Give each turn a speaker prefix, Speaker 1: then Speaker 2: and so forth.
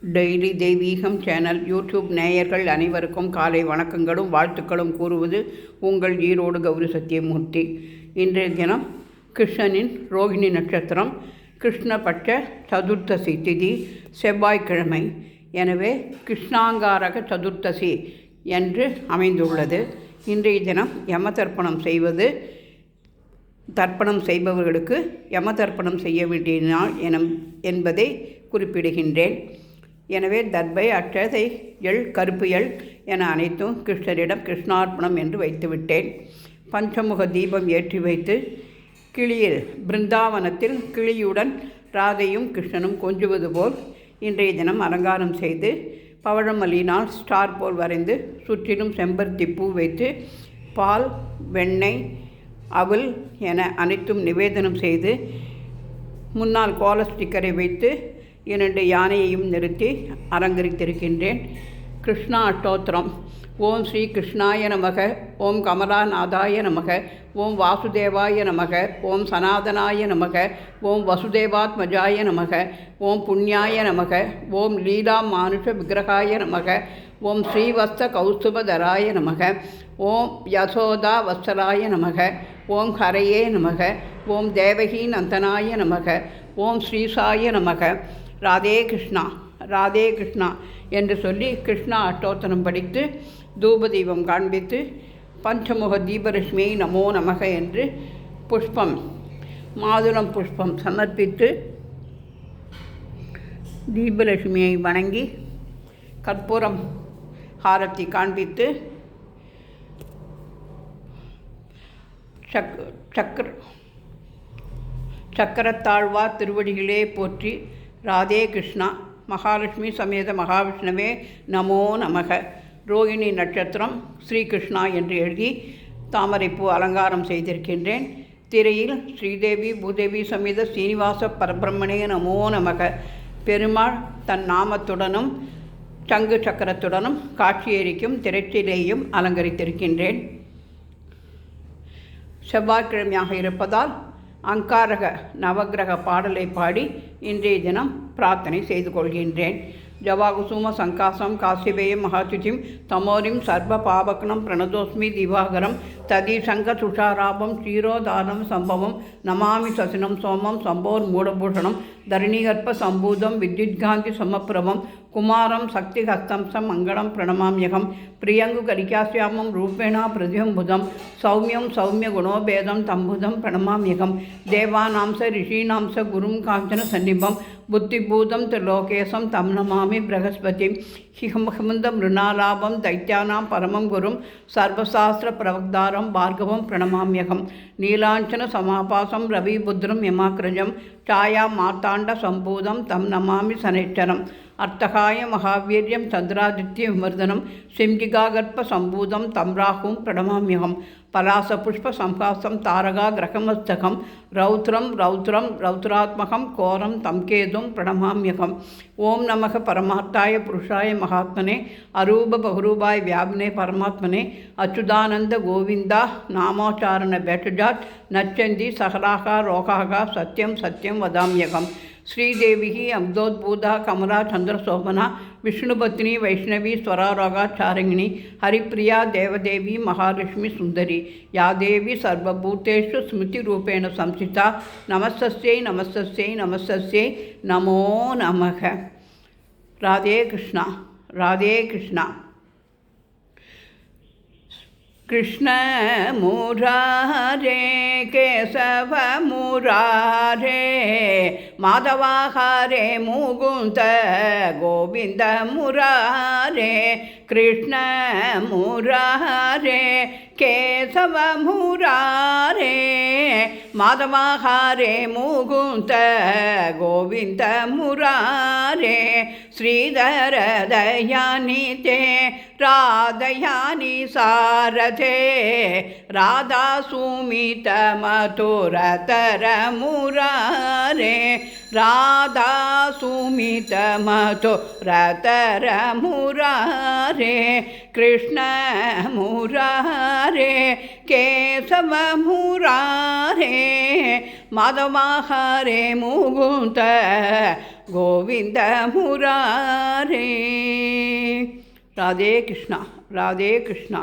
Speaker 1: Daily தெய்வீகம் channel YouTube நேயர்கள் அனைவருக்கும் காலை வணக்கங்களும் வாழ்த்துக்களும் கூறுவது உங்கள் ஈரோடு கௌரி சத்தியமூர்த்தி. இன்றைய தினம் கிருஷ்ணனின் ரோகிணி நட்சத்திரம், கிருஷ்ணபட்ச சதுர்த்தசி திதி, செவ்வாய்க்கிழமை. எனவே கிருஷ்ணாங்காரக சதுர்த்தசி என்று அமைந்துள்ளது. இன்றைய தினம் யம தர்ப்பணம் செய்பவர்களுக்கு யம தர்ப்பணம் செய்ய வேண்டிய நாள் என்பதை குறிப்பிடுகின்றேன். எனவே தர்பை, அட்சதை, கருப்பு என அனைத்தும் கிருஷ்ணரிடம் கிருஷ்ணார்ப்பணம் என்று வைத்துவிட்டேன். பஞ்சமுக தீபம் ஏற்றி வைத்து கிளியில் பிருந்தாவனத்தில் கிளியுடன் ராதையும் கிருஷ்ணனும் கொஞ்சுவது போல் இன்றைய தினம் அலங்காரம் செய்து பவழமல்லினால் ஸ்டார் போல் வரைந்து சுற்றிலும் செம்பருத்தி பூ வைத்து பால், வெண்ணெய், அவல் என அனைத்தும் நிவேதனம் செய்து முன்னால் கோல ஸ்டிக்கரை வைத்து 2 யானையையும் நிறுத்தி அலங்கரித்திருக்கின்றேன். கிருஷ்ணா அஷ்டோத்திரம். ஓம் ஸ்ரீ கிருஷ்ணாய நமக, ஓம் கமலாநாதாய நமக, ஓம் வாசுதேவாய நமக, ஓம் சனாதனாய நமக, ஓம் வசுதேவாத்மஜாய நமக, ஓம் புண்ணியாய நமக, ஓம் லீலா மானுஷ விக்கிரகாய நமக, ஓம் ஸ்ரீவஸ்த கௌஸ்துபதராய நமக, ஓம் யசோதா வத்சலாய நமக, ஓம் ஹரையே நமக, ஓம் தேவகி நந்தனாய நமக, ஓம் ஸ்ரீசாய நமக, ராதே கிருஷ்ணா ராதே கிருஷ்ணா என்று சொல்லி கிருஷ்ணா அஷ்டோத்திரம் படித்து தூபதீபம் காண்பித்து பஞ்சமுக தீபலட்சுமியை நமோ நமக என்று மாதுளம் புஷ்பம் சமர்ப்பித்து தீபலட்சுமியை வணங்கி கற்பூரம் ஹாரத்தி காண்பித்து சக்கரத்தாழ்வார் திருவடிகளே போற்றி. ராதே கிருஷ்ணா. மகாலட்சுமி சமேத மகாவிஷ்ணுவே நமோ நமக. ரோகிணி நட்சத்திரம் ஸ்ரீகிருஷ்ணா என்று எழுதி தாமரைப்பூ அலங்காரம் செய்திருக்கின்றேன். திரையில் ஸ்ரீதேவி பூதேவி சமேத ஸ்ரீனிவாச பரபிரம்மணே நமோ நமக. பெருமாள் தன் நாமத்துடனும் சங்கு சக்கரத்துடனும் காட்சியளிக்கும் திரைச்சிலையும் அலங்கரித்திருக்கின்றேன். செவ்வாய்க்கிழமையாக இருப்பதால் அங்காரக நவகிரக பாடலை பாடி இன்றைய தினம் பிரார்த்தனை செய்து கொள்கின்றேன். ஜவாகுசும சங்காசம் காசிபேயம் மகாசுச்சிம் தமோரிம் சர்வ பாவக்னம் பிரணதோஸ்மி திவாகரம் ததிசங்க சுஷாராபம் க்ஷீரோதானம் சம்பவம் நமாமி சசினம் சோமம் சம்போர் மூடபூஷணம் தரணிகர்ப்ப சம்பூதம் வித்யுத்காந்தி சமப்பிரபம் குமாரம் சக்தி ஹஸ்தம்சம் மங்களம் பிரணமாம்யகம் பிரியங்கு கரிகாசியாமம் ரூபேணா பிரதிபுதம் சௌமியம் சௌமிய குணோபேதம் தம்புதம் பிரணமாம்யகம் தேவானாம்ச ரிஷீனாம்ச குரும் காஞ்சன சன்னிபம் புத்திபூதம் திரிலோகேசம் தம் நமாமி பிரகஸ்பதி ஹிமந்த மிருணாலாபம் தைத்தியானாம் பரமம் குரும் சர்வசாஸ்திர பிரவக்தாரம் பார்கவம் பிரணமாம்யகம் நீலாஞ்சன சமாபாசம் ரவிபுத்திரம் யமாக்ரஜம் சாயா மார்த்தாண்ட சம்பூதம் தம் நமாமி சனேச்சரம் அர்த்தகாய மகாவீரியம் சந்திராதித்ய விமர்தனம் சிம்ஜிகாகர்ப்ப சம்பூதம் தம் ராகும் பிரணமாம்யகம் பலாச புஷ்ப சம்ஹாசம் தாரகா கிரகமஸ்தகம் ரௌத்ரம் ரௌத்ரம் ரௌத்ராத்மகம் கோரம் தம் கேதும் பிரணமாம்யகம். ஓம் நமக பரமார்த்தாய புருஷாய மகாத்மனே அரூப பகுரூபாய் வியாபினே பரமாத்மனே அச்சுதானந்த கோவிந்தா நாமோச்சாரண பேட்டஜாட் நச்சந்தி சகலாகா ரோகாகா சத்யம் சத்யம் வதாம்யகம். ஸ்ரீதேவி அப்தோத்பூதா கமலா சந்திரசோபனா விஷ்ணுபத்னி வைஷ்ணவி ஸ்வராரோகா சாரங்கிணி ஹரிப்ரியா தேவதேவி மகாலட்சுமி சுந்தரி யா தேவி சர்வபூதேஷு ஸ்மிருதி ரூபேண சம்சிதா நமஸ்தஸ்யை நமஸ்தஸ்யை நமஸ்தஸ்யை நமோ நமக. ராதே கிருஷ்ணா ராதே கிருஷ்ணா. கிருஷ்ண முராரே கேசவ முராரே மாதவா ஹரே முகுந்த கோவிந்த முராரே கிருஷ்ண முராரே கேசவ முராரே மாதவா ஹரே முகுந்த கோவிந்த முராரே ஸ்ரீதர தயானி தே ராதயானி சாரதே ராதா சுமித மதுரதர முராரே ராதா சுமித மதுரதர முராரே கிருஷ்ண முராரே கேசவ முராரே மாதவாஹரே முகுந்த கோவிந்த முராரே. ராதே கிருஷ்ணா, ராதே கிருஷ்ணா.